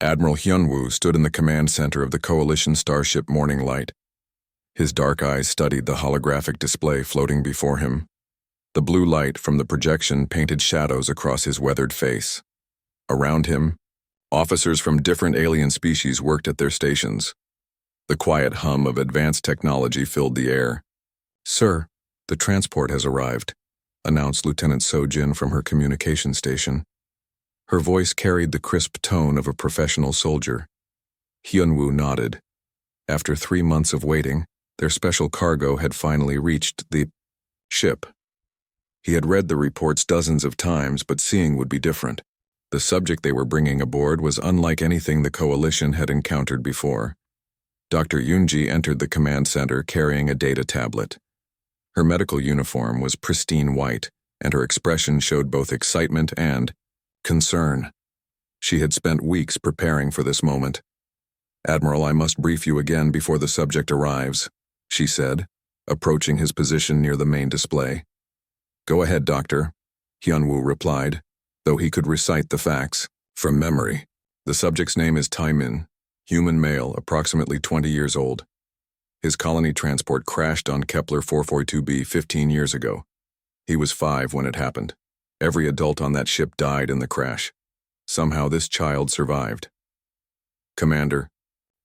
Admiral Hyunwoo stood in the command center of the Coalition starship Morning Light. His dark eyes studied the holographic display floating before him. The blue light from the projection painted shadows across his weathered face. Around him, officers from different alien species worked at their stations. The quiet hum of advanced technology filled the air. "Sir, the transport has arrived," announced Lieutenant So-jin from her communication station. Her voice carried the crisp tone of a professional soldier. Hyunwoo nodded. After 3 months of waiting, their special cargo had finally reached the ship. He had read the reports dozens of times, but seeing would be different. The subject they were bringing aboard was unlike anything the Coalition had encountered before. Dr. Yoonji entered the command center carrying a data tablet. Her medical uniform was pristine white, and her expression showed both excitement and concern. She had spent weeks preparing for this moment. "Admiral, I must brief you again before the subject arrives," she said, approaching his position near the main display. "Go ahead, Doctor," Hyunwoo replied, though he could recite the facts from memory. "The subject's name is Taemin, human male, approximately 20 years old. His colony transport crashed on Kepler 442b 15 years ago. He was 5 when it happened. Every adult on that ship died in the crash. Somehow this child survived." Commander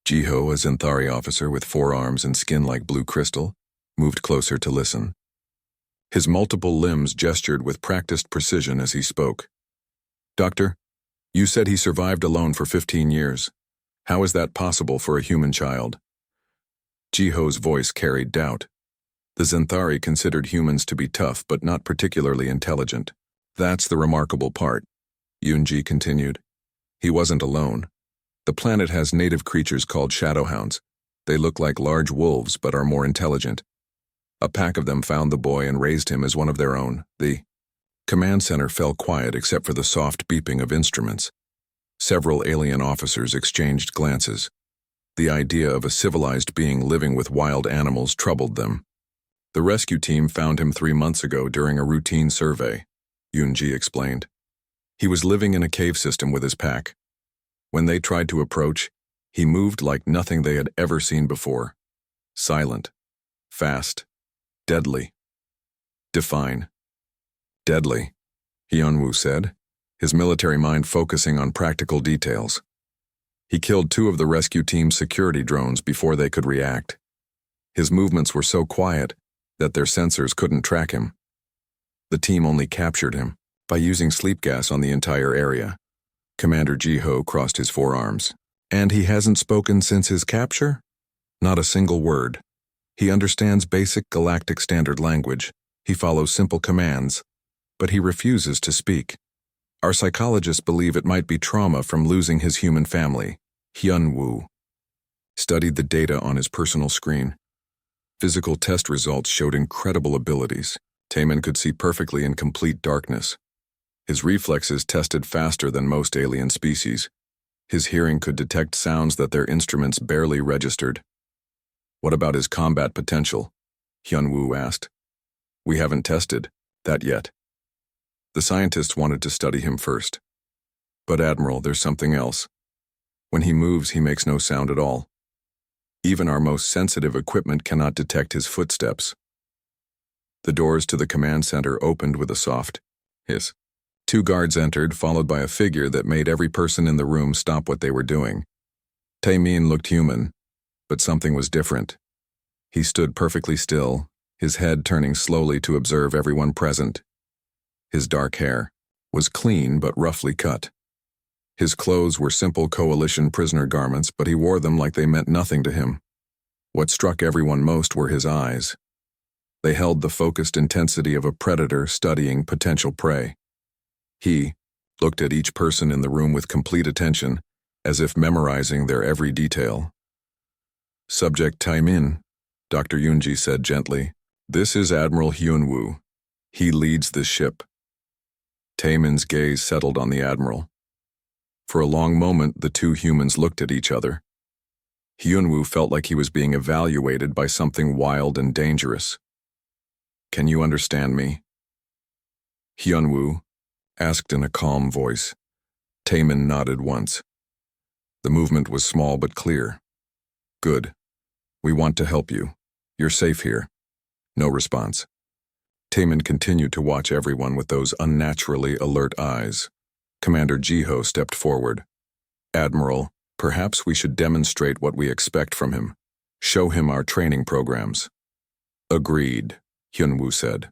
Jiho, a Zenthari officer with 4 arms and skin like blue crystal, moved closer to listen. His multiple limbs gestured with practiced precision as he spoke. "Doctor, you said he survived alone for 15 years. How is that possible for a human child?" Jiho's voice carried doubt. The Zenthari considered humans to be tough but not particularly intelligent. "That's the remarkable part," Yoonji continued. "He wasn't alone. The planet has native creatures called shadowhounds. They look like large wolves but are more intelligent. A pack of them found the boy and raised him as one of their own." The command center fell quiet except for the soft beeping of instruments. Several alien officers exchanged glances. The idea of a civilized being living with wild animals troubled them. "The rescue team found him 3 months ago during a routine survey," Yoonji explained. "He was living in a cave system with his pack. When they tried to approach, he moved like nothing they had ever seen before. Silent, fast, deadly." "Define." "Deadly," Hyunwoo said, his military mind focusing on practical details. "He killed 2 of the rescue team's security drones before they could react. His movements were so quiet that their sensors couldn't track him. The team only captured him by using sleep gas on the entire area." Commander Jiho crossed his forearms. "And he hasn't spoken since his capture?" "Not a single word. He understands basic galactic standard language. He follows simple commands, but he refuses to speak. Our psychologists believe it might be trauma from losing his human family." Hyunwoo studied the data on his personal screen. Physical test results showed incredible abilities. Taemin could see perfectly in complete darkness. His reflexes tested faster than most alien species. His hearing could detect sounds that their instruments barely registered. "What about his combat potential?" Hyunwoo asked. "We haven't tested that yet. The scientists wanted to study him first. But Admiral, there's something else. When he moves, he makes no sound at all. Even our most sensitive equipment cannot detect his footsteps." The doors to the command center opened with a soft hiss. 2 guards entered, followed by a figure that made every person in the room stop what they were doing. Taemin looked human, but something was different. He stood perfectly still, his head turning slowly to observe everyone present. His dark hair was clean but roughly cut. His clothes were simple Coalition prisoner garments, but he wore them like they meant nothing to him. What struck everyone most were his eyes. They held the focused intensity of a predator studying potential prey. He looked at each person in the room with complete attention, as if memorizing their every detail. "Subject Taemin," Dr. Yoonji said gently. "This is Admiral Hyunwoo. He leads the ship." Taemin's gaze settled on the Admiral. For a long moment, the 2 humans looked at each other. Hyunwoo felt like he was being evaluated by something wild and dangerous. "Can you understand me?" Hyunwoo asked in a calm voice. Taemin nodded once. The movement was small but clear. Good. We want to help you. You're safe here. No response. Taman continued to watch everyone with those unnaturally alert eyes. Commander Jiho stepped forward. Admiral, perhaps we should demonstrate what we expect from him. Show him our training programs. Agreed, Hyunwoo said.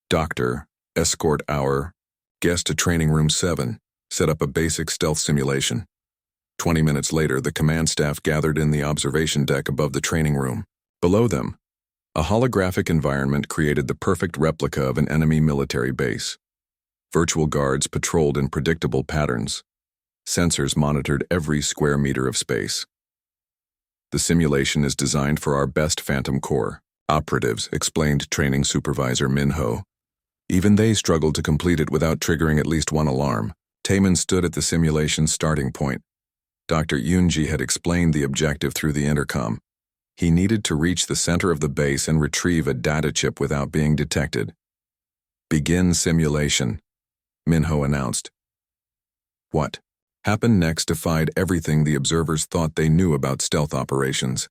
Doctor, escort our guest to training room 7. Set up a basic stealth simulation. 20 minutes later, the command staff gathered in the observation deck above the training room. Below them, a holographic environment created the perfect replica of an enemy military base. Virtual guards patrolled in predictable patterns. Sensors monitored every square meter of space. The simulation is designed for our best Phantom Corps operatives, explained training supervisor Minho. Even they struggled to complete it without triggering at least one alarm. Taman stood at the simulation's starting point. Dr. Yoonji had explained the objective through the intercom. He needed to reach the center of the base and retrieve a data chip without being detected. Begin simulation, Minho announced. What happened next defied everything the observers thought they knew about stealth operations.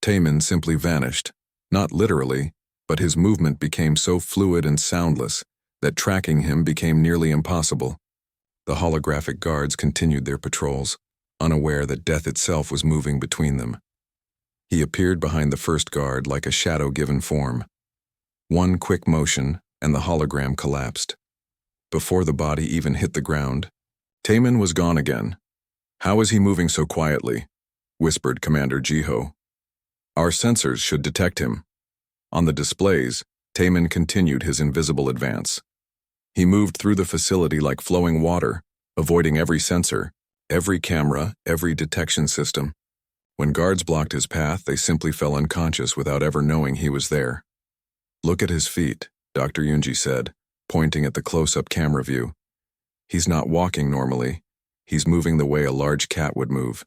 Taman simply vanished, not literally, but his movement became so fluid and soundless that tracking him became nearly impossible. The holographic guards continued their patrols, unaware that death itself was moving between them. He appeared behind the first guard like a shadow given form. One quick motion, and the hologram collapsed. Before the body even hit the ground, Taman was gone again. How is he moving so quietly? Whispered Commander Jiho. Our sensors should detect him. On the displays, Taman continued his invisible advance. He moved through the facility like flowing water, avoiding every sensor, every camera, every detection system. When guards blocked his path, they simply fell unconscious without ever knowing he was there. Look at his feet, Dr. Yoonji said, pointing at the close-up camera view. He's not walking normally. He's moving the way a large cat would move.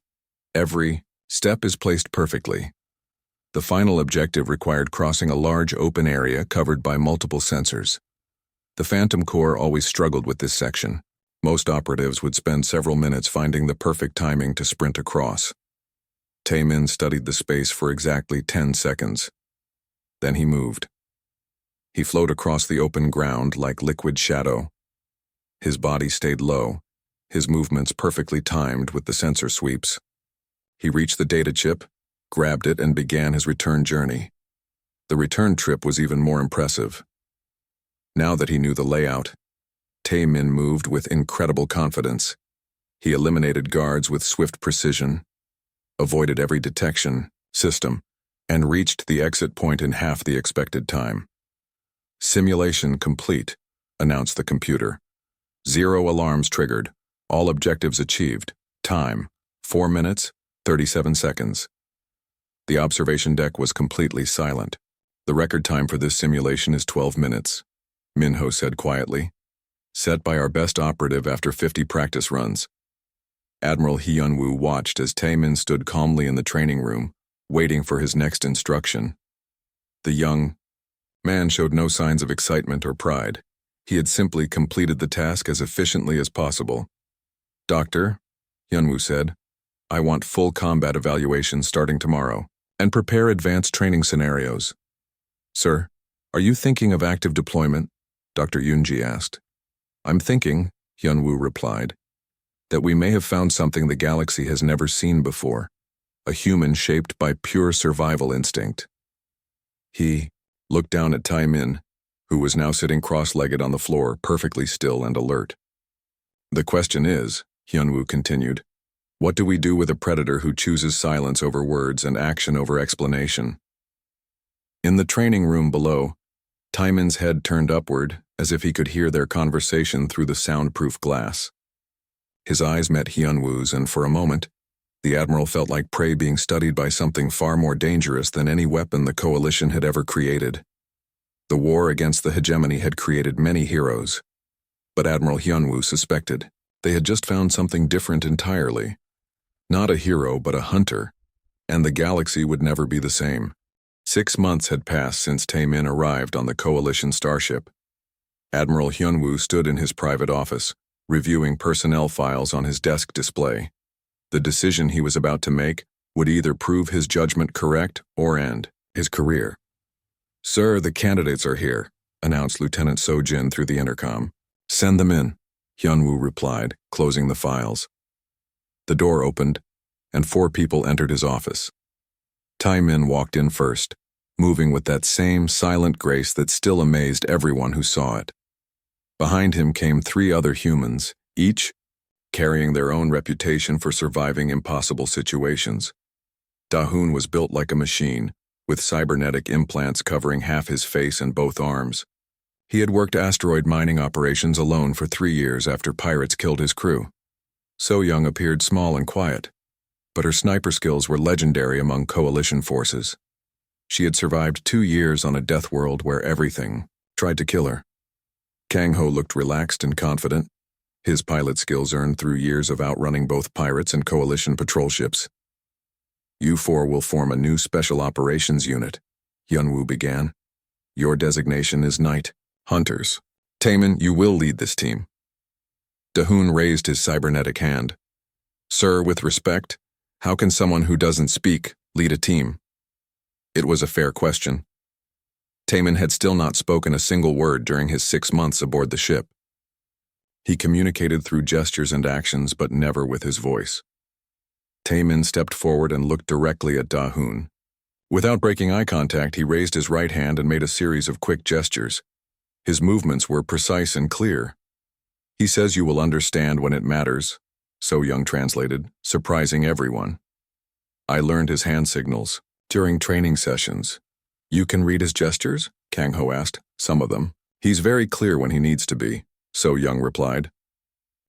Every step is placed perfectly. The final objective required crossing a large open area covered by multiple sensors. The Phantom Corps always struggled with this section. Most operatives would spend several minutes finding the perfect timing to sprint across. Taman studied the space for exactly 10 seconds. Then he moved. He flowed across the open ground like liquid shadow. His body stayed low, his movements perfectly timed with the sensor sweeps. He reached the data chip, grabbed it, and began his return journey. The return trip was even more impressive. Now that he knew the layout, Taemin moved with incredible confidence. He eliminated guards with swift precision, avoided every detection system, and reached the exit point in half the expected time. Simulation complete, announced the computer. 0 alarms triggered, all objectives achieved. Time, 4 minutes, 37 seconds. The observation deck was completely silent. The record time for this simulation is 12 minutes, Minho said quietly. Set by our best operative after 50 practice runs. Admiral Hyunwoo watched as Taemin stood calmly in the training room, waiting for his next instruction. The young man showed no signs of excitement or pride. He had simply completed the task as efficiently as possible. Doctor, Hyunwoo said, I want full combat evaluation starting tomorrow, and prepare advanced training scenarios. Sir, are you thinking of active deployment? Dr. Yoonji asked. I'm thinking, Hyunwoo replied, that we may have found something the galaxy has never seen before, a human shaped by pure survival instinct. He looked down at Taemin, who was now sitting cross-legged on the floor, perfectly still and alert. The question is, Hyunwoo continued, what do we do with a predator who chooses silence over words and action over explanation? In the training room below, Taemin's head turned upward, as if he could hear their conversation through the soundproof glass. His eyes met Hyunwoo's, and for a moment, the Admiral felt like prey being studied by something far more dangerous than any weapon the Coalition had ever created. The war against the hegemony had created many heroes, but Admiral Hyunwoo suspected they had just found something different entirely. Not a hero, but a hunter, and the galaxy would never be the same. 6 months had passed since Taemin arrived on the Coalition starship. Admiral Hyunwoo stood in his private office, reviewing personnel files on his desk display. The decision he was about to make would either prove his judgment correct or end his career. "Sir, the candidates are here," announced Lieutenant So-jin through the intercom. "Send them in," Hyunwoo replied, closing the files. The door opened, and 4 people entered his office. Tae-min walked in first, moving with that same silent grace that still amazed everyone who saw it. Behind him came 3 other humans, each carrying their own reputation for surviving impossible situations. Da-hoon was built like a machine, with cybernetic implants covering half his face and both arms. He had worked asteroid mining operations alone for 3 years after pirates killed his crew. So-young appeared small and quiet, but her sniper skills were legendary among coalition forces. She had survived 2 years on a death world where everything tried to kill her. Kang-ho looked relaxed and confident, his pilot skills earned through years of outrunning both pirates and coalition patrol ships. "You 4 will form a new special operations unit," Hyunwoo began. "Your designation is Night Hunters. Tae-min, you will lead this team." Da-hoon raised his cybernetic hand. "Sir, with respect, how can someone who doesn't speak lead a team?" It was a fair question. Tae-min had still not spoken a single word during his 6 months aboard the ship. He communicated through gestures and actions, but never with his voice. Tae-min stepped forward and looked directly at Da-hoon. Without breaking eye contact, he raised his right hand and made a series of quick gestures. His movements were precise and clear. "He says you will understand when it matters," So-young translated, surprising everyone. "I learned his hand signals during training sessions." "You can read his gestures?" Kang-ho asked. "Some of them. He's very clear when he needs to be," So-young replied.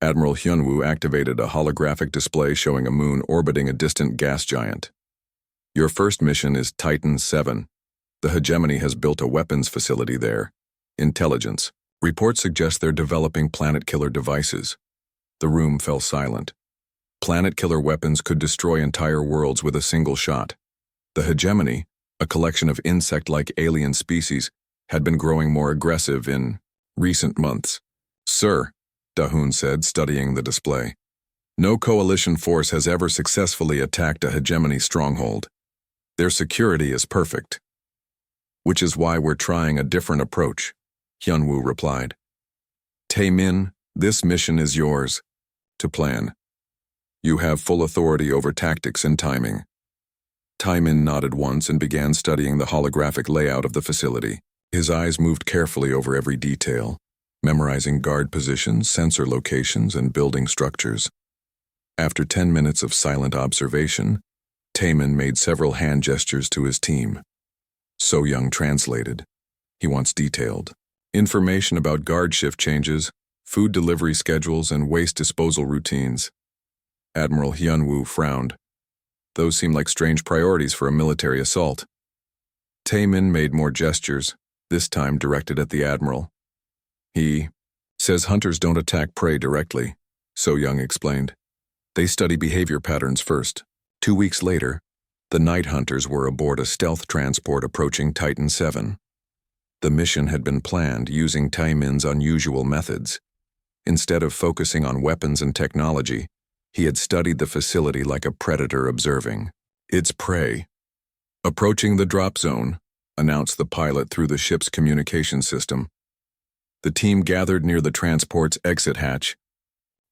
Admiral Hyunwoo activated a holographic display showing a moon orbiting a distant gas giant. "Your first mission is Titan 7. The hegemony has built a weapons facility there. Intelligence. Reports suggest they're developing planet-killer devices." The room fell silent. Planet-killer weapons could destroy entire worlds with a single shot. The hegemony, a collection of insect-like alien species, had been growing more aggressive in recent months. "Sir," Da-hoon said, studying the display, "no coalition force has ever successfully attacked a hegemony stronghold. Their security is perfect." "Which is why we're trying a different approach," Hyunwoo replied. "Tae-min, this mission is yours to plan. You have full authority over tactics and timing." Tae-min nodded once and began studying the holographic layout of the facility. His eyes moved carefully over every detail, memorizing guard positions, sensor locations, and building structures. After 10 minutes of silent observation, Tae-min made several hand gestures to his team. So-young translated. He wants detailed information about guard shift changes, food delivery schedules, and waste disposal routines. Admiral Hyunwoo frowned. Those seem like strange priorities for a military assault. Tae-min made more gestures, this time directed at the Admiral. "He says hunters don't attack prey directly," So-young explained. "They study behavior patterns first." 2 weeks later, the night hunters were aboard a stealth transport approaching Titan 7. The mission had been planned using Tae-min's unusual methods. Instead of focusing on weapons and technology, he had studied the facility like a predator observing its prey. "Approaching the drop zone," announced the pilot through the ship's communication system. The team gathered near the transport's exit hatch.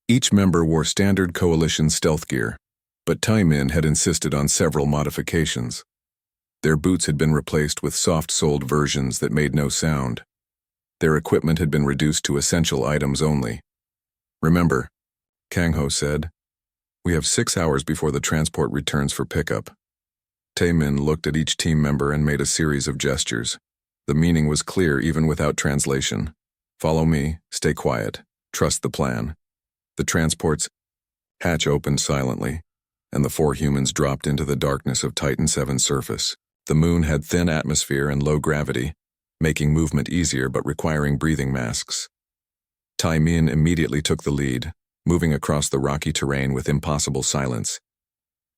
Each member wore standard coalition stealth gear, but Tae-min had insisted on several modifications. Their boots had been replaced with soft-soled versions that made no sound. Their equipment had been reduced to essential items only. "Remember," Kang-ho said, "we have 6 hours before the transport returns for pickup." Tae-min looked at each team member and made a series of gestures. The meaning was clear even without translation. "Follow me, stay quiet, trust the plan." The transport's hatch opened silently, and the 4 humans dropped into the darkness of Titan 7's surface. The moon had thin atmosphere and low gravity, making movement easier but requiring breathing masks. Tae-min immediately took the lead, moving across the rocky terrain with impossible silence.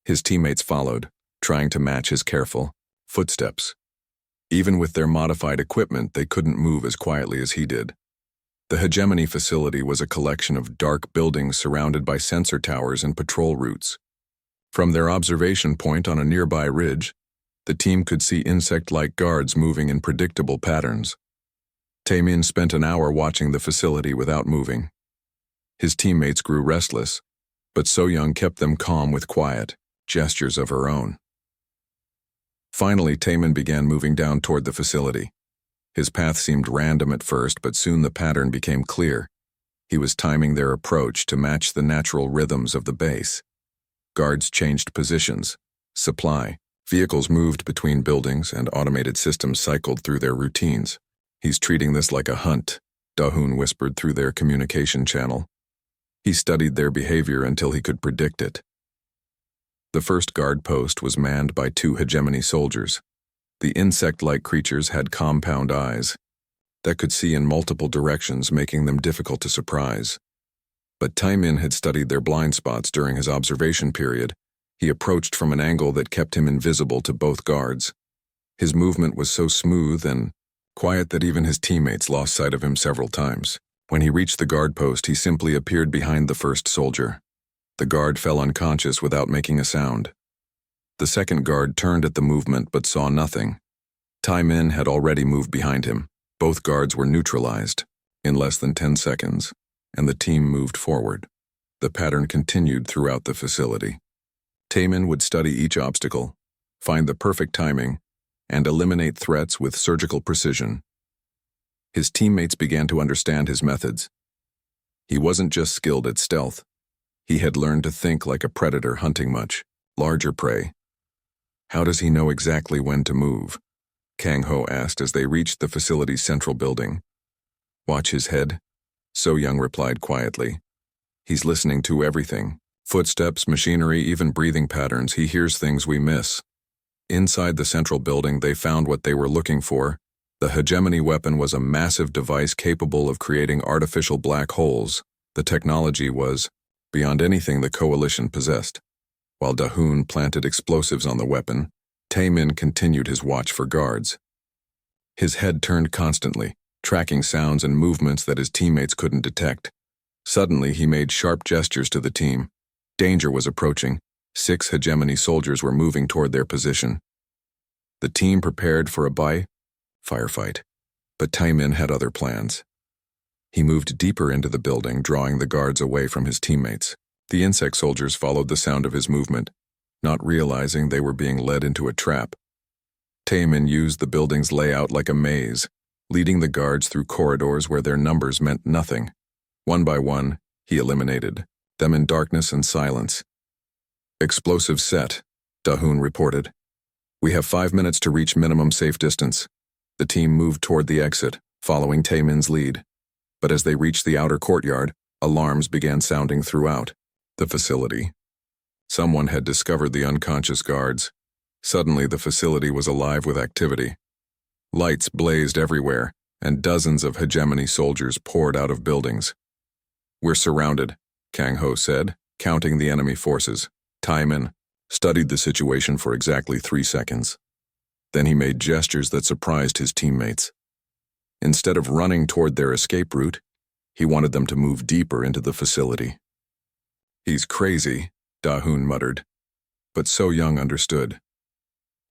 His teammates followed, trying to match his careful footsteps. Even with their modified equipment, they couldn't move as quietly as he did. The hegemony facility was a collection of dark buildings surrounded by sensor towers and patrol routes. From their observation point on a nearby ridge, the team could see insect-like guards moving in predictable patterns. Taemin spent an hour watching the facility without moving. His teammates grew restless, but So-young kept them calm with quiet gestures of her own. Finally, Taemin began moving down toward the facility. His path seemed random at first, but soon the pattern became clear. He was timing their approach to match the natural rhythms of the base. Guards changed positions. Vehicles moved between buildings, and automated systems cycled through their routines. "He's treating this like a hunt," Da-hoon whispered through their communication channel. He studied their behavior until he could predict it. The first guard post was manned by 2 hegemony soldiers. The insect-like creatures had compound eyes that could see in multiple directions, making them difficult to surprise. But Taemin had studied their blind spots during his observation period. He approached from an angle that kept him invisible to both guards. His movement was so smooth and quiet that even his teammates lost sight of him several times. When he reached the guard post, he simply appeared behind the first soldier. The guard fell unconscious without making a sound. The second guard turned at the movement but saw nothing. Taemin had already moved behind him. Both guards were neutralized in less than 10 seconds, and the team moved forward. The pattern continued throughout the facility. Taemin would study each obstacle, find the perfect timing, and eliminate threats with surgical precision. His teammates began to understand his methods. He wasn't just skilled at stealth. He had learned to think like a predator hunting much larger prey. "How does he know exactly when to move?" Kang-ho asked as they reached the facility's central building. "Watch his head," So-young replied quietly. "He's listening to everything. Footsteps, machinery, even breathing patterns. He hears things we miss." Inside the central building, they found what they were looking for. The hegemony weapon was a massive device capable of creating artificial black holes. The technology was beyond anything the Coalition possessed. While Da-hoon planted explosives on the weapon, Taemin continued his watch for guards. His head turned constantly, tracking sounds and movements that his teammates couldn't detect. Suddenly, he made sharp gestures to the team. Danger was approaching. 6 hegemony soldiers were moving toward their position. The team prepared for a firefight, but Taemin had other plans. He moved deeper into the building, drawing the guards away from his teammates. The insect soldiers followed the sound of his movement, not realizing they were being led into a trap. Taemin used the building's layout like a maze, leading the guards through corridors where their numbers meant nothing. One by one, he eliminated them in darkness and silence. "Explosive set," Da-hoon reported. "We have 5 minutes to reach minimum safe distance." The team moved toward the exit, following Taemin's lead. But as they reached the outer courtyard, alarms began sounding throughout the facility. Someone had discovered the unconscious guards. Suddenly, the facility was alive with activity. Lights blazed everywhere, and dozens of hegemony soldiers poured out of buildings. "We're surrounded," Kang-ho said, counting the enemy forces. Taemin studied the situation for exactly 3 seconds. Then he made gestures that surprised his teammates. Instead of running toward their escape route, he wanted them to move deeper into the facility. "He's crazy," Da-hoon muttered. But So-young understood.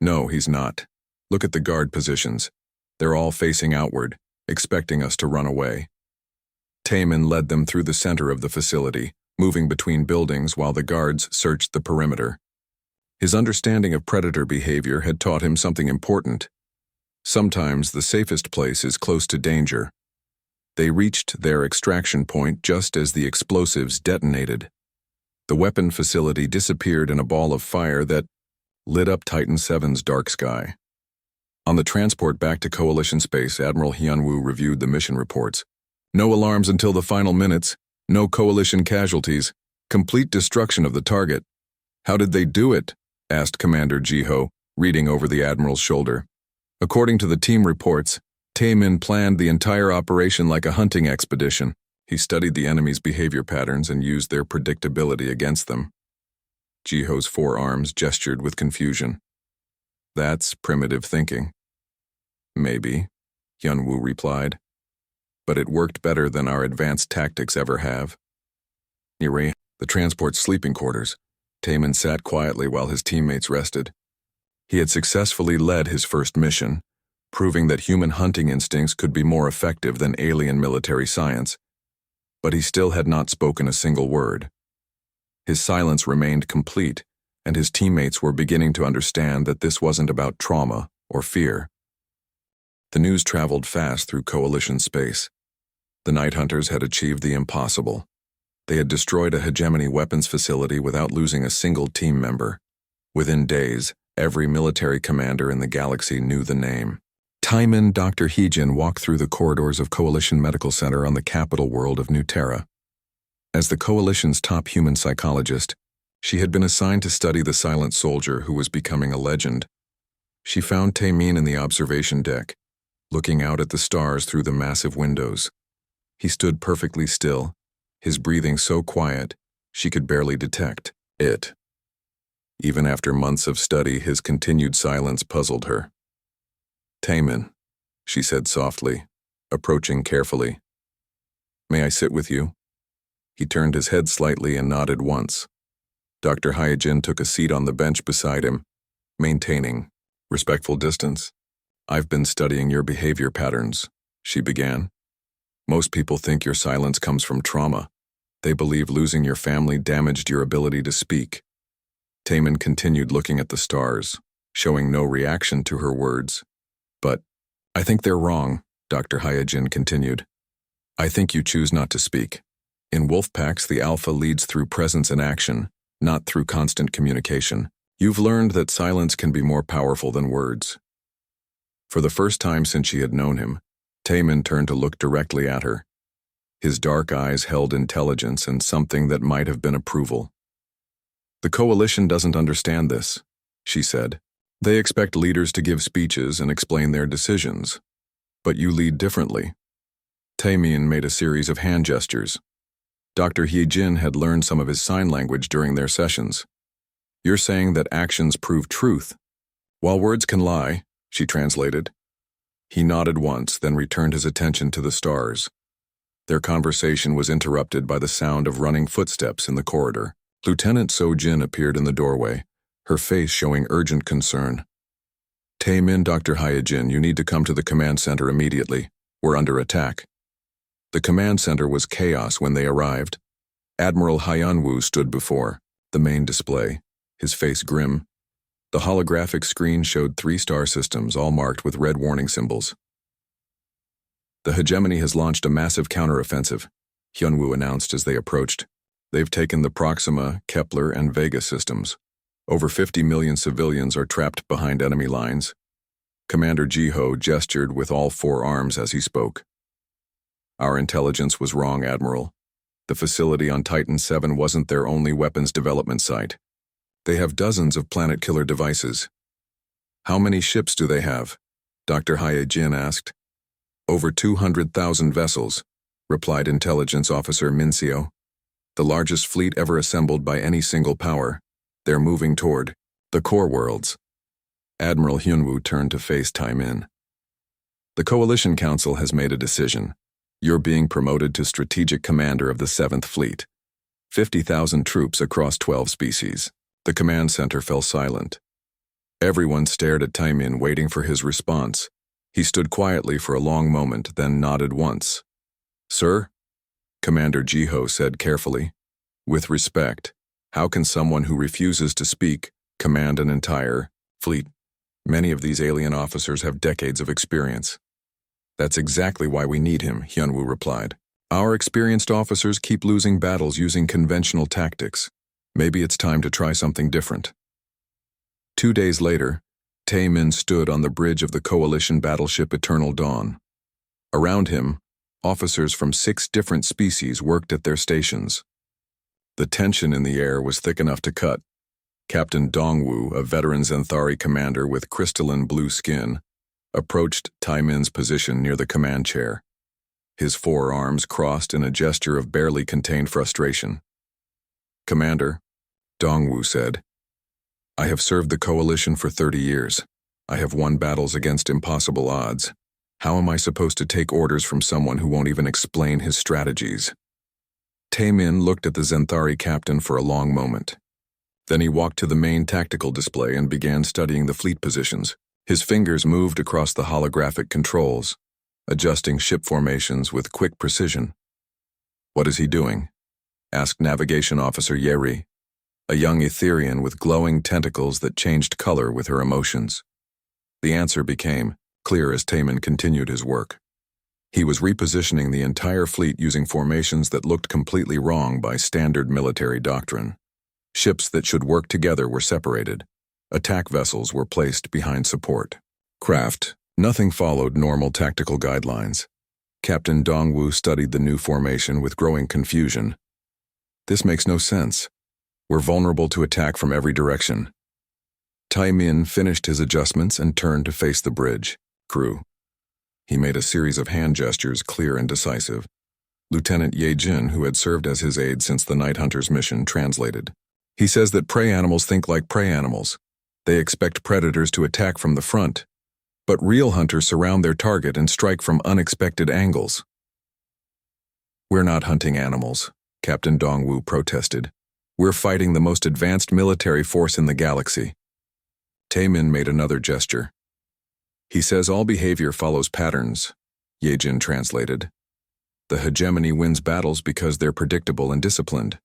"No, he's not. Look at the guard positions. They're all facing outward, expecting us to run away." Taemin led them through the center of the facility, moving between buildings while the guards searched the perimeter. His understanding of predator behavior had taught him something important. Sometimes the safest place is close to danger. They reached their extraction point just as the explosives detonated. The weapon facility disappeared in a ball of fire that lit up Titan VII's dark sky. On the transport back to Coalition space, Admiral Hyunwoo reviewed the mission reports. "No alarms until the final minutes, no Coalition casualties, complete destruction of the target." "How did they do it?" asked Commander Ji-ho, reading over the Admiral's shoulder. "According to the team reports, Taemin planned the entire operation like a hunting expedition. He studied the enemy's behavior patterns and used their predictability against them." Ji-ho's forearms gestured with confusion. "That's primitive thinking." "Maybe," Hyunwoo replied. "But it worked better than our advanced tactics ever have." Near the transport sleeping quarters, Taman sat quietly while his teammates rested. He had successfully led his first mission, proving that human hunting instincts could be more effective than alien military science. But he still had not spoken a single word. His silence remained complete, and his teammates were beginning to understand that this wasn't about trauma or fear. The news traveled fast through Coalition space. The Night Hunters had achieved the impossible. They had destroyed a hegemony weapons facility without losing a single team member. Within days, every military commander in the galaxy knew the name. Taemin Dr. Heejin walked through the corridors of Coalition Medical Center on the capital world of New Terra. As the Coalition's top human psychologist, she had been assigned to study the silent soldier who was becoming a legend. She found Taemin in the observation deck, looking out at the stars through the massive windows. He stood perfectly still, his breathing so quiet she could barely detect it. Even after months of study, his continued silence puzzled her. "Taemin," she said softly, approaching carefully. "May I sit with you?" He turned his head slightly and nodded once. Dr. Hyojin took a seat on the bench beside him, maintaining respectful distance. "I've been studying your behavior patterns," she began. "Most people think your silence comes from trauma. They believe losing your family damaged your ability to speak." Taemin continued looking at the stars, showing no reaction to her words. "But I think they're wrong," Dr. Hyojin continued. "I think you choose not to speak. In wolf packs, the alpha leads through presence and action, not through constant communication. You've learned that silence can be more powerful than words." For the first time since she had known him, Taemin turned to look directly at her. His dark eyes held intelligence and something that might have been approval. "The Coalition doesn't understand this," she said. "They expect leaders to give speeches and explain their decisions. But you lead differently." Taemin made a series of hand gestures. Dr. Hyejin had learned some of his sign language during their sessions. "You're saying that actions prove truth, while words can lie," she translated. He nodded once, then returned his attention to the stars. Their conversation was interrupted by the sound of running footsteps in the corridor. Lieutenant So-Jin appeared in the doorway, her face showing urgent concern. "Taemin, Dr. Hyojin, you need to come to the command center immediately. We're under attack." The command center was chaos when they arrived. Admiral Hyunwoo stood before the main display, his face grim. The holographic screen showed 3 star systems, all marked with red warning symbols. "The hegemony has launched a massive counteroffensive," Hyunwoo announced as they approached. "They've taken the Proxima, Kepler, and Vega systems. Over 50 million civilians are trapped behind enemy lines." Commander Jiho gestured with all 4 arms as he spoke. "Our intelligence was wrong, Admiral. The facility on Titan 7 wasn't their only weapons development site. They have dozens of planet-killer devices." "How many ships do they have?" Dr. Hyojin asked. "Over 200,000 vessels," replied Intelligence Officer Minseo. "The largest fleet ever assembled by any single power. They're moving toward the core worlds." Admiral Hyunwoo turned to face Taemin. "The Coalition Council has made a decision. You're being promoted to Strategic Commander of the 7th Fleet. 50,000 troops across 12 species." The command center fell silent. Everyone stared at Taemin, waiting for his response. He stood quietly for a long moment, then nodded once. "Sir?" Commander Jiho said carefully. "With respect, how can someone who refuses to speak command an entire fleet? Many of these alien officers have decades of experience." "That's exactly why we need him," Hyunwoo replied. "Our experienced officers keep losing battles using conventional tactics. Maybe it's time to try something different." 2 days later, Taemin stood on the bridge of the Coalition battleship Eternal Dawn. Around him, officers from 6 different species worked at their stations. The tension in the air was thick enough to cut. Captain Dongwoo, a veteran Xanthari commander with crystalline blue skin, approached Taemin's position near the command chair. His 4 arms crossed in a gesture of barely contained frustration. "Commander," Dongwoo said, "I have served the Coalition for 30 years. I have won battles against impossible odds. How am I supposed to take orders from someone who won't even explain his strategies?" Taemin looked at the Xanthari captain for a long moment. Then he walked to the main tactical display and began studying the fleet positions. His fingers moved across the holographic controls, adjusting ship formations with quick precision. "What is he doing?" asked Navigation Officer Yeri, a young Etherian with glowing tentacles that changed color with her emotions. The answer became clear as Taman continued his work. He was repositioning the entire fleet using formations that looked completely wrong by standard military doctrine. Ships that should work together were separated. Attack vessels were placed behind support craft. Nothing followed normal tactical guidelines. Captain Dongwu studied the new formation with growing confusion. "This makes no sense. We're vulnerable to attack from every direction." Tai Min finished his adjustments and turned to face the bridge crew. He made a series of hand gestures, clear and decisive. Lieutenant Ye Jin, who had served as his aide since the Night Hunter's mission, translated. "He says that prey animals think like prey animals. They expect predators to attack from the front, but real hunters surround their target and strike from unexpected angles." "We're not hunting animals," Captain Dongwu protested. "We're fighting the most advanced military force in the galaxy." Taemin made another gesture. "He says all behavior follows patterns," Yejin translated. "The hegemony wins battles because they're predictable and disciplined.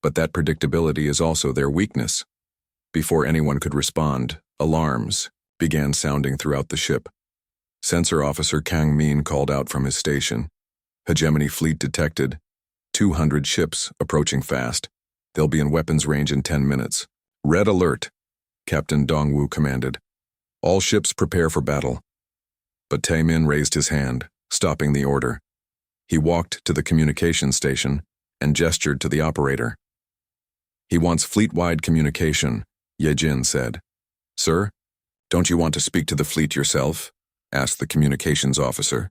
But that predictability is also their weakness." Before anyone could respond, alarms began sounding throughout the ship. Sensor Officer Kang Min called out from his station. "Hegemony fleet detected. 200 ships approaching fast. They'll be in weapons range in 10 minutes. Red alert," Captain Dongwu commanded. "All ships prepare for battle." But Taemin raised his hand, stopping the order. He walked to the communication station and gestured to the operator. "He wants fleet-wide communication," Yejin said. "Sir, don't you want to speak to the fleet yourself?" asked the communications officer.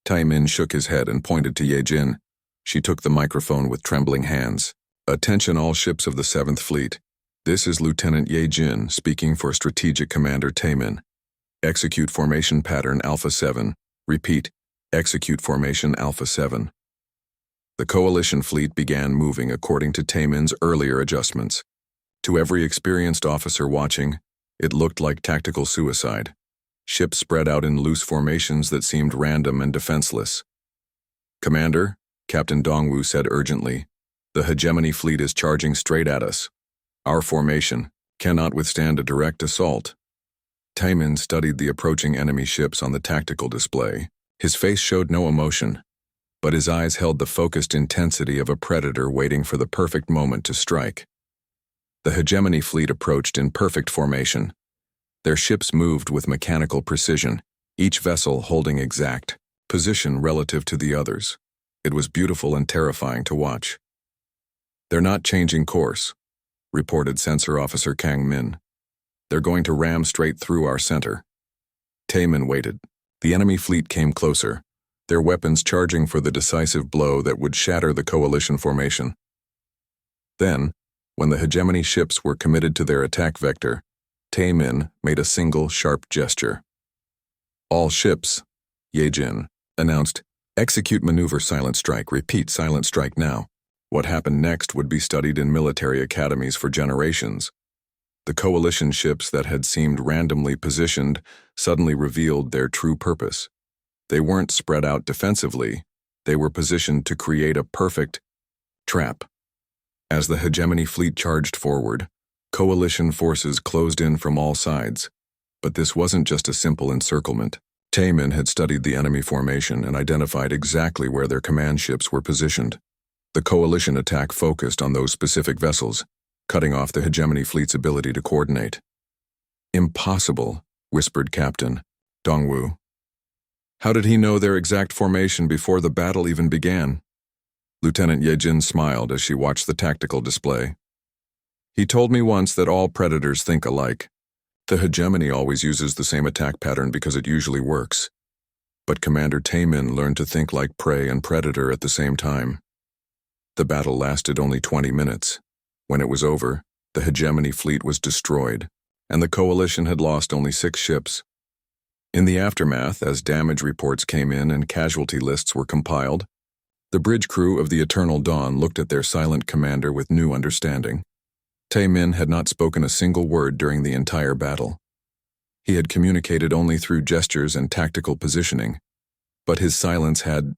Taemin shook his head and pointed to Yejin. She took the microphone with trembling hands. "Attention all ships of the 7th Fleet. This is Lieutenant Yejin speaking for Strategic Commander Taemin. Execute formation pattern Alpha 7. Repeat, execute formation Alpha 7. The coalition fleet began moving according to Taemin's earlier adjustments. To every experienced officer watching, it looked like tactical suicide. Ships spread out in loose formations that seemed random and defenseless. "Commander," Captain Dongwu said urgently, "the hegemony fleet is charging straight at us. Our formation cannot withstand a direct assault." Taemin studied the approaching enemy ships on the tactical display. His face showed no emotion, but his eyes held the focused intensity of a predator waiting for the perfect moment to strike. The hegemony fleet approached in perfect formation. Their ships moved with mechanical precision, each vessel holding exact position relative to the others. It was beautiful and terrifying to watch. "They're not changing course," reported Sensor Officer Kang Min. "They're going to ram straight through our center." Taemin waited. The enemy fleet came closer, their weapons charging for the decisive blow that would shatter the coalition formation. Then, when the hegemony ships were committed to their attack vector, Taemin made a single sharp gesture. "All ships," Yejin announced, "execute maneuver silent strike. Repeat silent strike now." What happened next would be studied in military academies for generations. The coalition ships that had seemed randomly positioned suddenly revealed their true purpose. They weren't spread out defensively, they were positioned to create a perfect trap. As the hegemony fleet charged forward, coalition forces closed in from all sides. But this wasn't just a simple encirclement. Taemin had studied the enemy formation and identified exactly where their command ships were positioned. The coalition attack focused on those specific vessels, cutting off the hegemony fleet's ability to coordinate. "Impossible," whispered Captain Dongwu. "How did he know their exact formation before the battle even began?" Lieutenant Yejin smiled as she watched the tactical display. "He told me once that all predators think alike. The hegemony always uses the same attack pattern because it usually works. But Commander Taemin learned to think like prey and predator at the same time." The battle lasted only 20 minutes. When it was over, the hegemony fleet was destroyed, and the coalition had lost only 6 ships. In the aftermath, as damage reports came in and casualty lists were compiled, the bridge crew of the Eternal Dawn looked at their silent commander with new understanding. Tae Min had not spoken a single word during the entire battle. He had communicated only through gestures and tactical positioning, but his silence had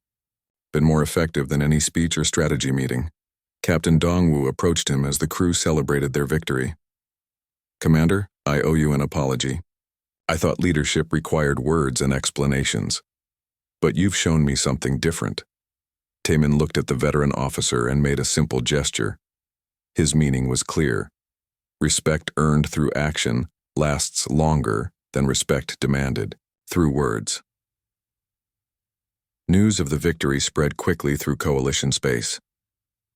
been more effective than any speech or strategy meeting. Captain Dongwu approached him as the crew celebrated their victory. "Commander, I owe you an apology. I thought leadership required words and explanations. But you've shown me something different." Tae Min looked at the veteran officer and made a simple gesture. His meaning was clear. Respect earned through action lasts longer than respect demanded through words. News of the victory spread quickly through coalition space.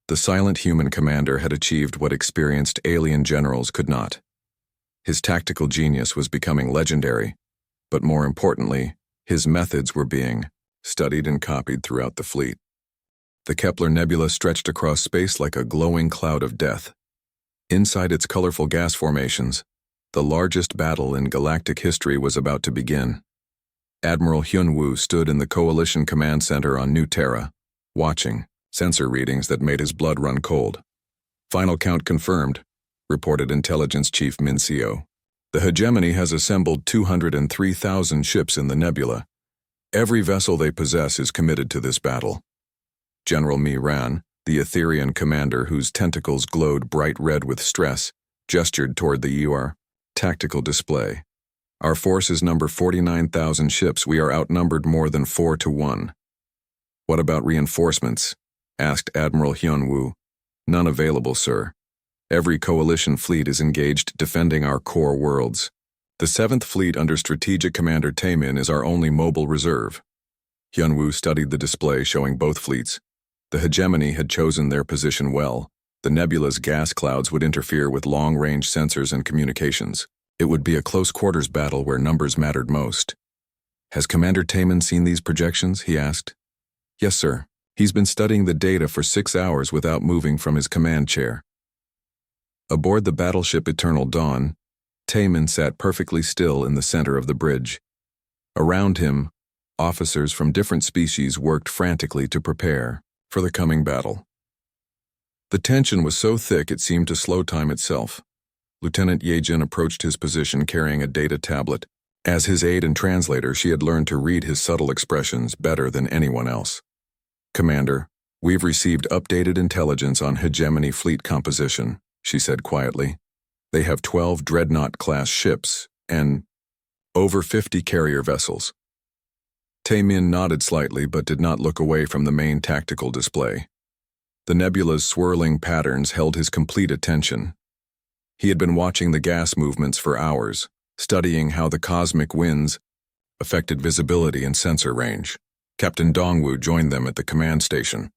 The silent human commander had achieved what experienced alien generals could not. His tactical genius was becoming legendary, but more importantly, his methods were being studied and copied throughout the fleet. The Kepler Nebula stretched across space like a glowing cloud of death. Inside its colorful gas formations, the largest battle in galactic history was about to begin. Admiral Hyun-woo stood in the Coalition Command Center on New Terra, watching sensor readings that made his blood run cold. "Final count confirmed," reported Intelligence Chief Min Seo. "The hegemony has assembled 203,000 ships in the nebula. Every vessel they possess is committed to this battle." General Mi Ran, the Etherian commander whose tentacles glowed bright red with stress, gestured toward the UR tactical display. "Our force is number 49,000 ships. We are outnumbered more than 4-1. "What about reinforcements?" asked Admiral Hyun-woo. "None available, sir. Every coalition fleet is engaged defending our core worlds. The 7th Fleet under Strategic Commander Tae Min is our only mobile reserve." Hyun-woo studied the display showing both fleets. The hegemony had chosen their position well. The nebula's gas clouds would interfere with long-range sensors and communications. It would be a close-quarters battle where numbers mattered most. "Has Commander Tae Min seen these projections?" he asked. "Yes, sir. He's been studying the data for 6 hours without moving from his command chair." Aboard the battleship Eternal Dawn, Tae Min sat perfectly still in the center of the bridge. Around him, officers from different species worked frantically to prepare for the coming battle. The tension was so thick it seemed to slow time itself. Lieutenant Ye-jin approached his position carrying a data tablet. As his aide and translator, she had learned to read his subtle expressions better than anyone else. "Commander, we've received updated intelligence on hegemony fleet composition," she said quietly. "They have 12 Dreadnought-class ships and over 50 carrier vessels." Tae Min nodded slightly but did not look away from the main tactical display. The nebula's swirling patterns held his complete attention. He had been watching the gas movements for hours, studying how the cosmic winds affected visibility and sensor range. Captain Dongwu joined them at the command station.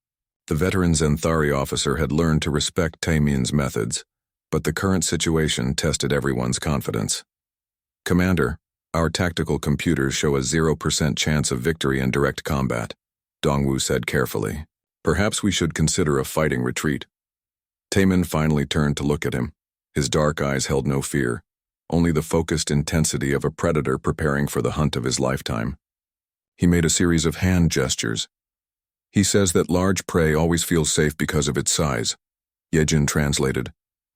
The veteran Zenthari officer had learned to respect Tae Min's methods, but the current situation tested everyone's confidence. "Commander, our tactical computers show a 0% chance of victory in direct combat," Dongwu said carefully. "Perhaps we should consider a fighting retreat." Tae Min finally turned to look at him. His dark eyes held no fear, only the focused intensity of a predator preparing for the hunt of his lifetime. He made a series of hand gestures. "He says that large prey always feels safe because of its size," Ye-jin translated.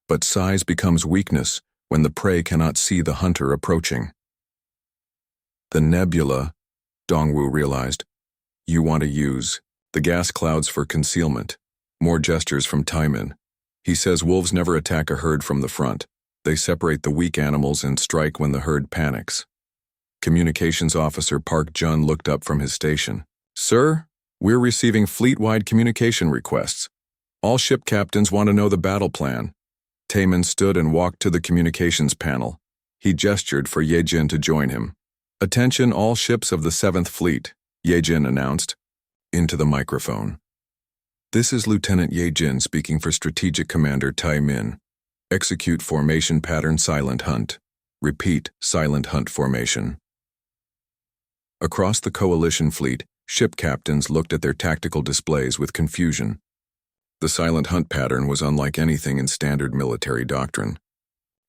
"But size becomes weakness when the prey cannot see the hunter approaching." "The nebula," Dongwu realized. "You want to use the gas clouds for concealment." More gestures from Tae Min. "He says wolves never attack a herd from the front. They separate the weak animals and strike when the herd panics." Communications Officer Park Jun looked up from his station. "Sir, we're receiving fleet-wide communication requests. All ship captains want to know the battle plan." Tae Min stood and walked to the communications panel. He gestured for Ye-jin to join him. "Attention all ships of the 7th Fleet," Ye-jin announced, into the microphone. "This is Lieutenant Ye-jin speaking for Strategic Commander Tae Min. Execute formation pattern Silent Hunt. Repeat Silent Hunt formation." Across the coalition fleet, ship captains looked at their tactical displays with confusion. The Silent Hunt pattern was unlike anything in standard military doctrine.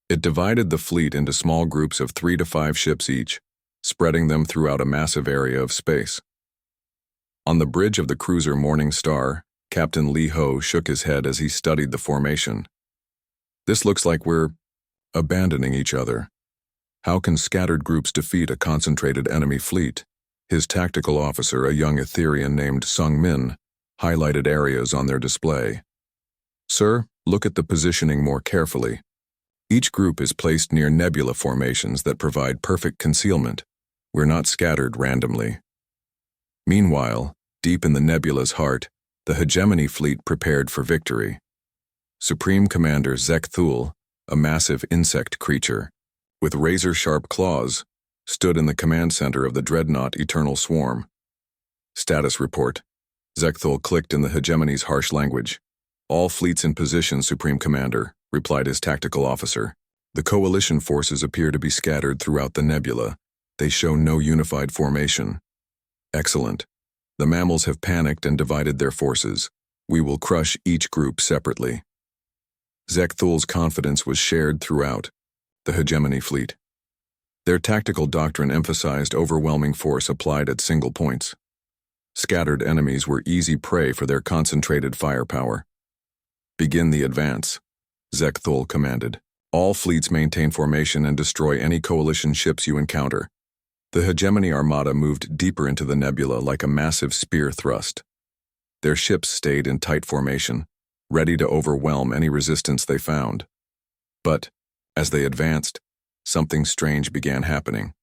It divided the fleet into small groups of 3 to 5 ships each, spreading them throughout a massive area of space. On the bridge of the cruiser Morning Star, Captain Lee Ho shook his head as he studied the formation. This looks like we're abandoning each other. How can scattered groups defeat a concentrated enemy fleet? His tactical officer, a young Etherian named Sung Min, highlighted areas on their display. Sir, look at the positioning more carefully. Each group is placed near nebula formations that provide perfect concealment. We're not scattered randomly. Meanwhile, deep in the nebula's heart, the hegemony fleet prepared for victory. Supreme Commander Zek Thul, a massive insect creature, with razor-sharp claws, stood in the command center of the dreadnought Eternal Swarm. Status report. Zek Thul clicked in the hegemony's harsh language. All fleets in position, Supreme Commander, replied his tactical officer. The coalition forces appear to be scattered throughout the nebula. They show no unified formation. Excellent. The mammals have panicked and divided their forces. We will crush each group separately. Zek Thul's confidence was shared throughout the hegemony fleet. Their tactical doctrine emphasized overwhelming force applied at single points. Scattered enemies were easy prey for their concentrated firepower. Begin the advance, Zek Thul commanded. All fleets maintain formation and destroy any coalition ships you encounter. The hegemony armada moved deeper into the nebula like a massive spear thrust. Their ships stayed in tight formation, ready to overwhelm any resistance they found. But, as they advanced, something strange began happening.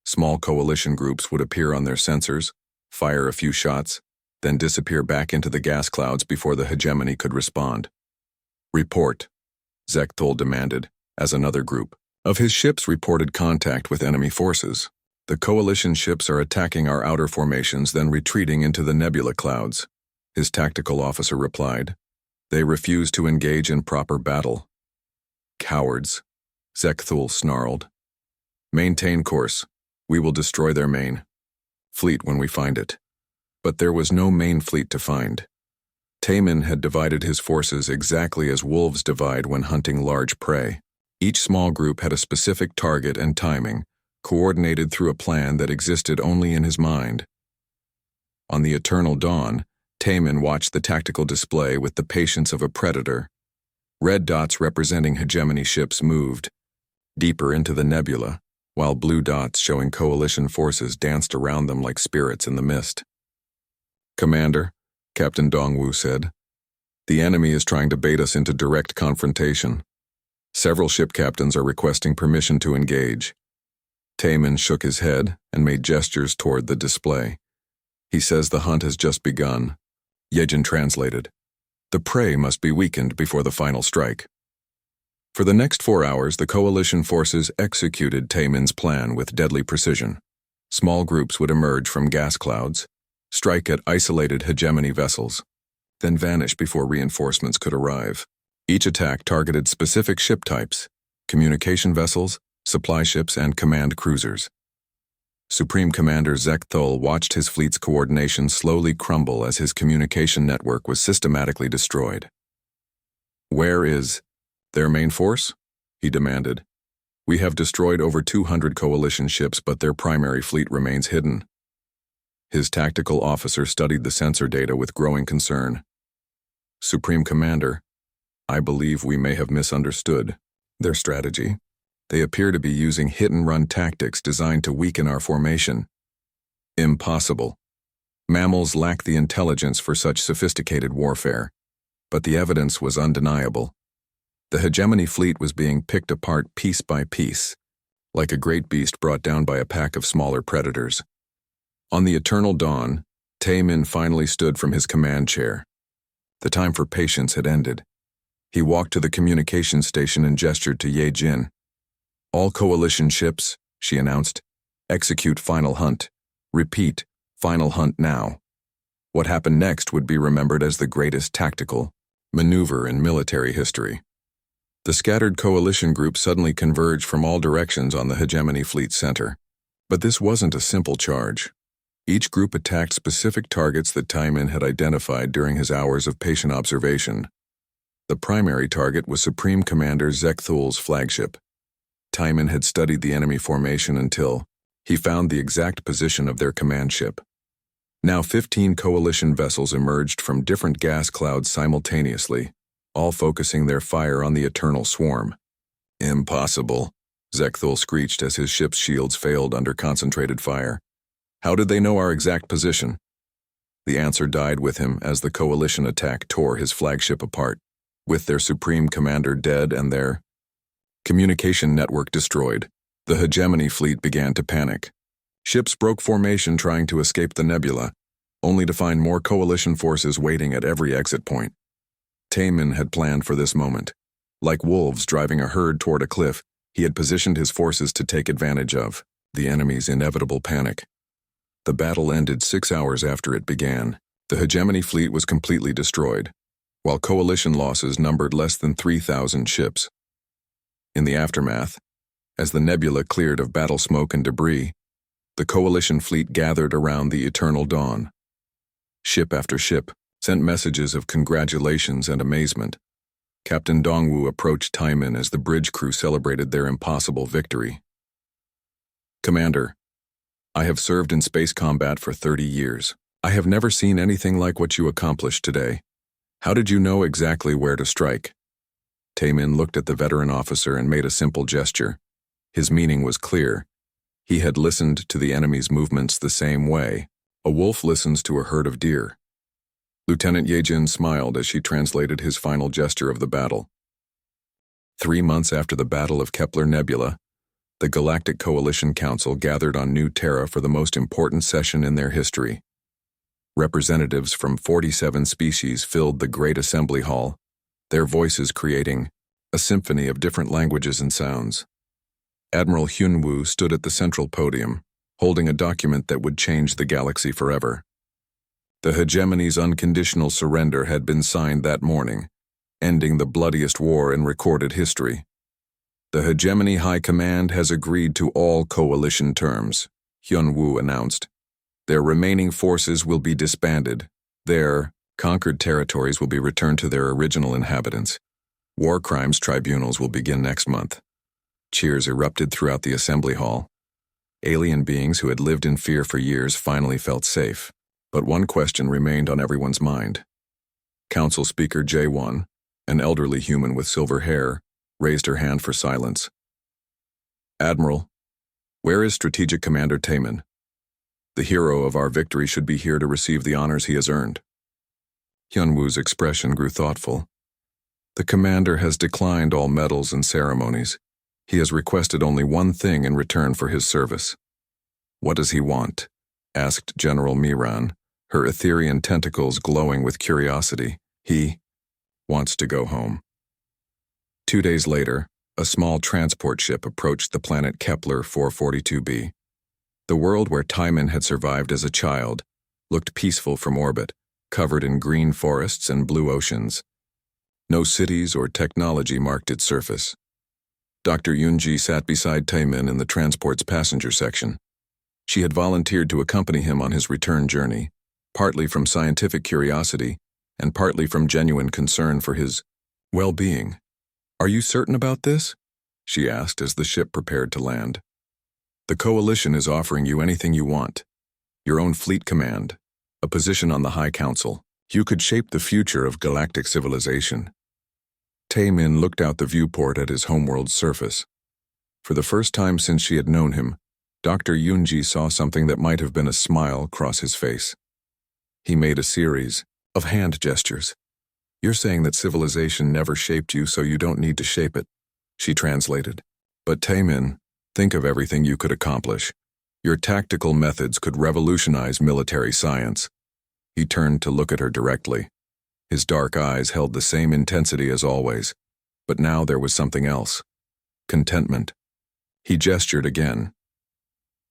Small coalition groups would appear on their sensors, fire a few shots, then disappear back into the gas clouds before the hegemony could respond. Report, Zek Thul demanded, as another group of his ships reported contact with enemy forces. The coalition ships are attacking our outer formations, then retreating into the nebula clouds, his tactical officer replied. They refuse to engage in proper battle. Cowards, Zek Thul snarled. Maintain course. We will destroy their main fleet when we find it. But there was no main fleet to find. Taemin had divided his forces exactly as wolves divide when hunting large prey. Each small group had a specific target and timing, coordinated through a plan that existed only in his mind. On the eternal dawn, Taemin watched the tactical display with the patience of a predator. Red dots representing hegemony ships moved deeper into the nebula, while blue dots showing coalition forces danced around them like spirits in the mist. Commander, Captain Dongwu said, the enemy is trying to bait us into direct confrontation. Several ship captains are requesting permission to engage. Taemin shook his head and made gestures toward the display. He says the hunt has just begun. Yejin translated. The prey must be weakened before the final strike. For the next 4 hours, the coalition forces executed Taemin's plan with deadly precision. Small groups would emerge from gas clouds, strike at isolated hegemony vessels, then vanish before reinforcements could arrive. Each attack targeted specific ship types, communication vessels, supply ships, and command cruisers. Supreme Commander Zek Thul watched his fleet's coordination slowly crumble as his communication network was systematically destroyed. Where is their main force? He demanded. We have destroyed over 200 coalition ships, but their primary fleet remains hidden. His tactical officer studied the sensor data with growing concern. Supreme Commander, I believe we may have misunderstood their strategy. They appear to be using hit-and-run tactics designed to weaken our formation. Impossible. Mammals lack the intelligence for such sophisticated warfare, but the evidence was undeniable. The hegemony fleet was being picked apart piece by piece, like a great beast brought down by a pack of smaller predators. On the eternal dawn, Taemin finally stood from his command chair. The time for patience had ended. He walked to the communication station and gestured to Yejin. All coalition ships, she announced, execute final hunt. Repeat, final hunt now. What happened next would be remembered as the greatest tactical maneuver in military history. The scattered coalition groups suddenly converged from all directions on the hegemony fleet center. But this wasn't a simple charge. Each group attacked specific targets that Taemin had identified during his hours of patient observation. The primary target was Supreme Commander Zek Thul's flagship. Taemin had studied the enemy formation until he found the exact position of their command ship. Now 15 coalition vessels emerged from different gas clouds simultaneously, all focusing their fire on the eternal swarm. Impossible, Zekthul screeched as his ship's shields failed under concentrated fire. How did they know our exact position? The answer died with him as the coalition attack tore his flagship apart, with their supreme commander dead and their communication network destroyed. The hegemony fleet began to panic. Ships broke formation trying to escape the nebula, only to find more coalition forces waiting at every exit point. Taemin had planned for this moment. Like wolves driving a herd toward a cliff, he had positioned his forces to take advantage of the enemy's inevitable panic. The battle ended 6 hours after it began. The hegemony fleet was completely destroyed, while coalition losses numbered less than 3,000 ships. In the aftermath, as the nebula cleared of battle smoke and debris, the coalition fleet gathered around the eternal dawn. Ship after ship sent messages of congratulations and amazement. Captain Dongwu approached Taemin as the bridge crew celebrated their impossible victory. Commander, I have served in space combat for 30 years. I have never seen anything like what you accomplished today. How did you know exactly where to strike? Taemin looked at the veteran officer and made a simple gesture. His meaning was clear. He had listened to the enemy's movements the same way a wolf listens to a herd of deer. Lieutenant Yejin smiled as she translated his final gesture of the battle. 3 months after the Battle of Kepler Nebula, the Galactic Coalition Council gathered on New Terra for the most important session in their history. Representatives from 47 species filled the Great Assembly Hall, their voices creating a symphony of different languages and sounds. Admiral Hyunwoo stood at the central podium, holding a document that would change the galaxy forever. The hegemony's unconditional surrender had been signed that morning, ending the bloodiest war in recorded history. The Hegemony High Command has agreed to all coalition terms, Hyunwoo announced. Their remaining forces will be disbanded. Their conquered territories will be returned to their original inhabitants. War crimes tribunals will begin next month. Cheers erupted throughout the assembly hall. Alien beings who had lived in fear for years finally felt safe. But one question remained on everyone's mind. Council Speaker J1, an elderly human with silver hair, raised her hand for silence. Admiral, where is Strategic Commander Taemin? The hero of our victory should be here to receive the honors he has earned. Hyunwoo's expression grew thoughtful. The commander has declined all medals and ceremonies. He has requested only one thing in return for his service. What does he want? Asked General Miran, her Etherian tentacles glowing with curiosity. He wants to go home. 2 days later, a small transport ship approached the planet Kepler 442b. The world where Taemin had survived as a child looked peaceful from orbit, covered in green forests and blue oceans. No cities or technology marked its surface. Dr. Yunji sat beside Taemin in the transport's passenger section. She had volunteered to accompany him on his return journey, partly from scientific curiosity and partly from genuine concern for his well-being. Are you certain about this? She asked as the ship prepared to land. The Coalition is offering you anything you want. Your own fleet command, a position on the High Council. You could shape the future of galactic civilization. Taemin looked out the viewport at his homeworld's surface. For the first time since she had known him, Dr. Yunji saw something that might have been a smile cross his face. He made a series of hand gestures. You're saying that civilization never shaped you, so you don't need to shape it, she translated. But Taemin, think of everything you could accomplish. Your tactical methods could revolutionize military science. He turned to look at her directly. His dark eyes held the same intensity as always, but now there was something else. Contentment. He gestured again.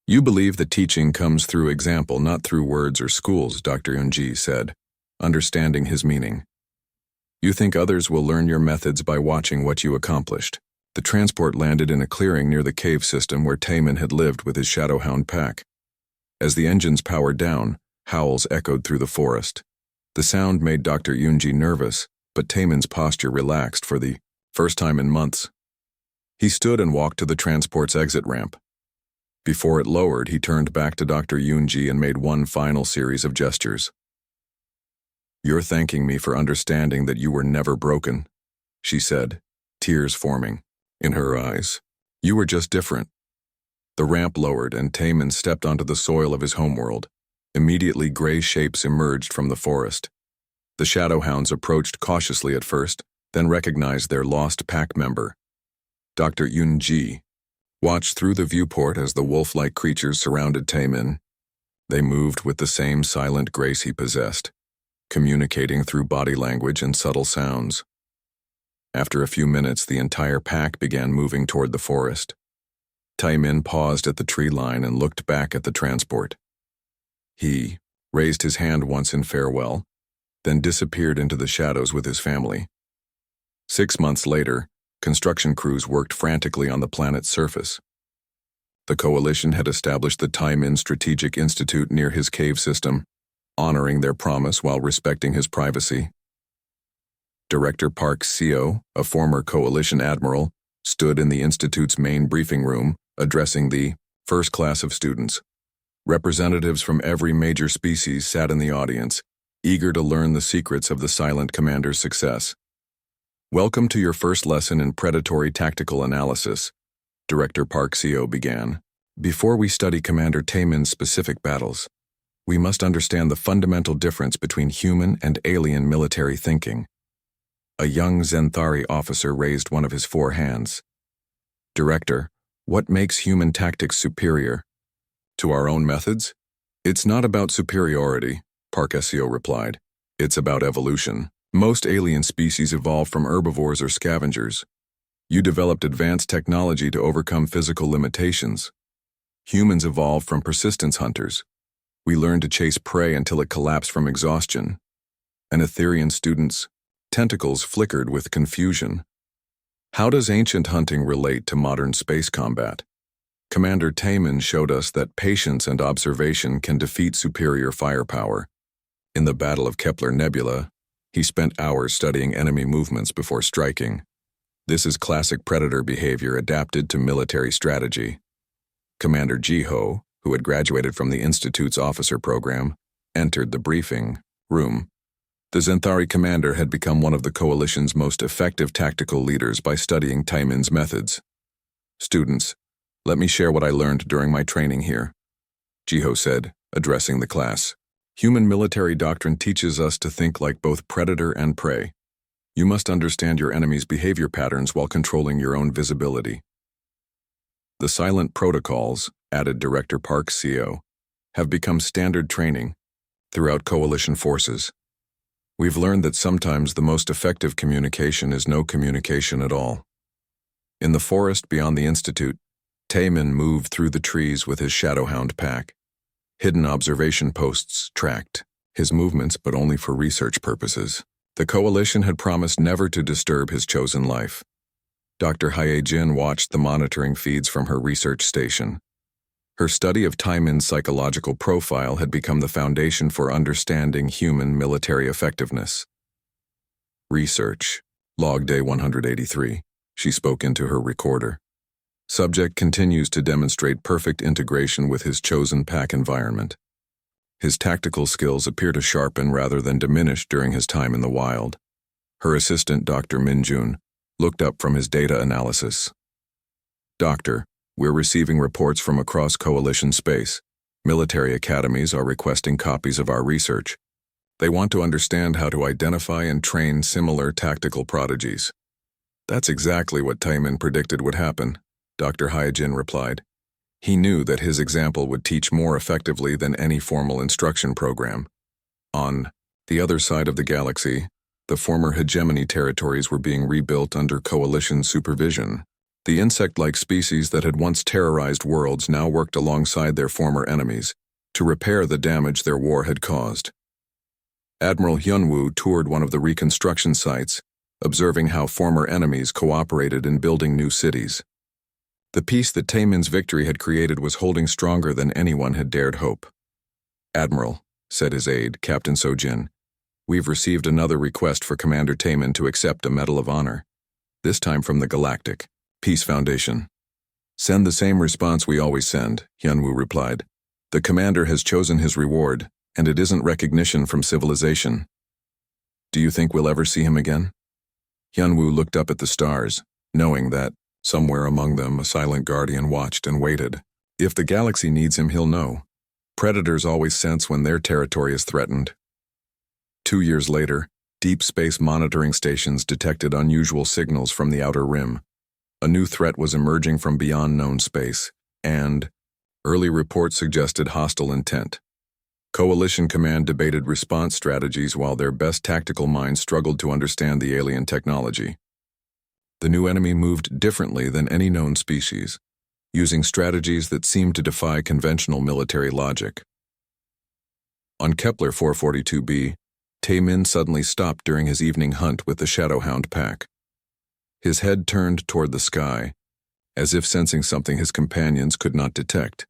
You believe that teaching comes through example, not through words or schools, Dr. Yunji said, understanding his meaning. You think others will learn your methods by watching what you accomplished. The transport landed in a clearing near the cave system where Taemin had lived with his Shadowhound pack. As the engines powered down, howls echoed through the forest. The sound made Dr. Yunji nervous, but Taemin's posture relaxed for the first time in months. He stood and walked to the transport's exit ramp. Before it lowered, he turned back to Dr. Yunji and made one final series of gestures. You're thanking me for understanding that you were never broken, she said, tears forming in her eyes. You were just different. The ramp lowered and Taemin stepped onto the soil of his homeworld. Immediately, gray shapes emerged from the forest. The Shadowhounds approached cautiously at first, then recognized their lost pack member. Dr. Yun-ji watched through the viewport as the wolf-like creatures surrounded Taemin. They moved with the same silent grace he possessed, communicating through body language and subtle sounds. After a few minutes, the entire pack began moving toward the forest. Taemin paused at the tree line and looked back at the transport. He raised his hand once in farewell, then disappeared into the shadows with his family. 6 months later, construction crews worked frantically on the planet's surface. The Coalition had established the Taemin Strategic Institute near his cave system, honoring their promise while respecting his privacy. Director Park Seo, a former Coalition admiral, stood in the Institute's main briefing room, addressing the first class of students. Representatives from every major species sat in the audience, eager to learn the secrets of the Silent Commander's success. Welcome to your first lesson in predatory tactical analysis, Director Park Seo began. Before we study Commander Taemin's specific battles, we must understand the fundamental difference between human and alien military thinking. A young Zenthari officer raised one of his 4 hands. Director, what makes human tactics superior? To our own methods? It's not about superiority, Park Seo replied. It's about evolution. Most alien species evolved from herbivores or scavengers. You developed advanced technology to overcome physical limitations. Humans evolved from persistence hunters. We learned to chase prey until it collapsed from exhaustion. An Etherian student's tentacles flickered with confusion. How does ancient hunting relate to modern space combat? Commander Taemin showed us that patience and observation can defeat superior firepower. In the Battle of Kepler Nebula, he spent hours studying enemy movements before striking. This is classic predator behavior adapted to military strategy. Commander Jiho, who had graduated from the Institute's officer program, entered the briefing room. The Zenthari commander had become one of the Coalition's most effective tactical leaders by studying Taemin's methods. Students, let me share what I learned during my training here, Jiho said, addressing the class. Human military doctrine teaches us to think like both predator and prey. You must understand your enemy's behavior patterns while controlling your own visibility. The silent protocols, added Director Park Seo, have become standard training throughout Coalition forces. We've learned that sometimes the most effective communication is no communication at all. In the forest beyond the Institute, Taemin moved through the trees with his Shadowhound pack. Hidden observation posts tracked his movements, but only for research purposes. The Coalition had promised never to disturb his chosen life. Dr. Hye-jin watched the monitoring feeds from her research station. Her study of Taemin's psychological profile had become the foundation for understanding human military effectiveness. Research. Log Day 183. She spoke into her recorder. Subject continues to demonstrate perfect integration with his chosen pack environment. His tactical skills appear to sharpen rather than diminish during his time in the wild. Her assistant, Dr. Minjun, looked up from his data analysis. Doctor, we're receiving reports from across Coalition space. Military academies are requesting copies of our research. They want to understand how to identify and train similar tactical prodigies. That's exactly what Taemin predicted would happen, Dr. Hye-jin replied. He knew that his example would teach more effectively than any formal instruction program. On the other side of the galaxy, the former hegemony territories were being rebuilt under Coalition supervision. The insect-like species that had once terrorized worlds now worked alongside their former enemies to repair the damage their war had caused. Admiral Hyunwoo toured one of the reconstruction sites, observing how former enemies cooperated in building new cities. The peace that Taemin's victory had created was holding stronger than anyone had dared hope. Admiral, said his aide, Captain Sojin, we've received another request for Commander Taemin to accept a Medal of Honor, this time from the Galactic Peace Foundation. Send the same response we always send, Hyunwoo replied. The commander has chosen his reward, and it isn't recognition from civilization. Do you think we'll ever see him again? Hyunwoo looked up at the stars, knowing that, somewhere among them, a silent guardian watched and waited. If the galaxy needs him, he'll know. Predators always sense when their territory is threatened. 2 years later, deep space monitoring stations detected unusual signals from the outer rim. A new threat was emerging from beyond known space, and early reports suggested hostile intent. Coalition Command debated response strategies while their best tactical minds struggled to understand the alien technology. The new enemy moved differently than any known species, using strategies that seemed to defy conventional military logic. On Kepler 442b, Tae-min suddenly stopped during his evening hunt with the Shadowhound pack. His head turned toward the sky, as if sensing something his companions could not detect.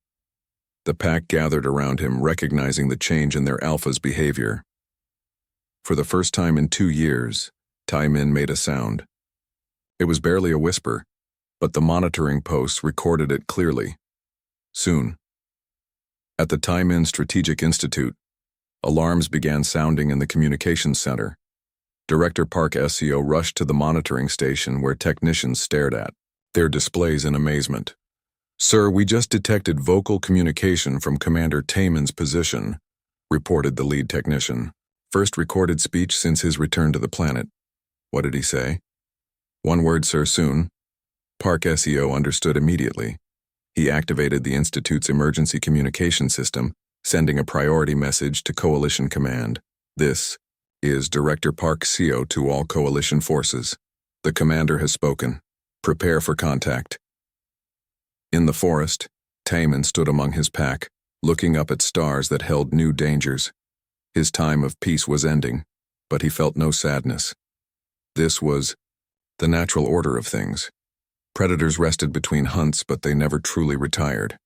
The pack gathered around him, recognizing the change in their alpha's behavior. For the first time in 2 years, Tae-min made a sound. It was barely a whisper, but the monitoring posts recorded it clearly. Soon. At the Tae-min Strategic Institute, alarms began sounding in the communications center. Director Park SEO rushed to the monitoring station where technicians stared at their displays in amazement. "Sir, we just detected vocal communication from Commander Taemin's position," reported the lead technician. "First recorded speech since his return to the planet." "What did he say?" "One word, sir, soon." Park SEO understood immediately. He activated the Institute's emergency communication system, sending a priority message to Coalition Command. "This is Director Park SEO to all Coalition forces. The commander has spoken. Prepare for contact." In the forest, Taemin stood among his pack, looking up at stars that held new dangers. His time of peace was ending, but he felt no sadness. This was the natural order of things. Predators rested between hunts, but they never truly retired.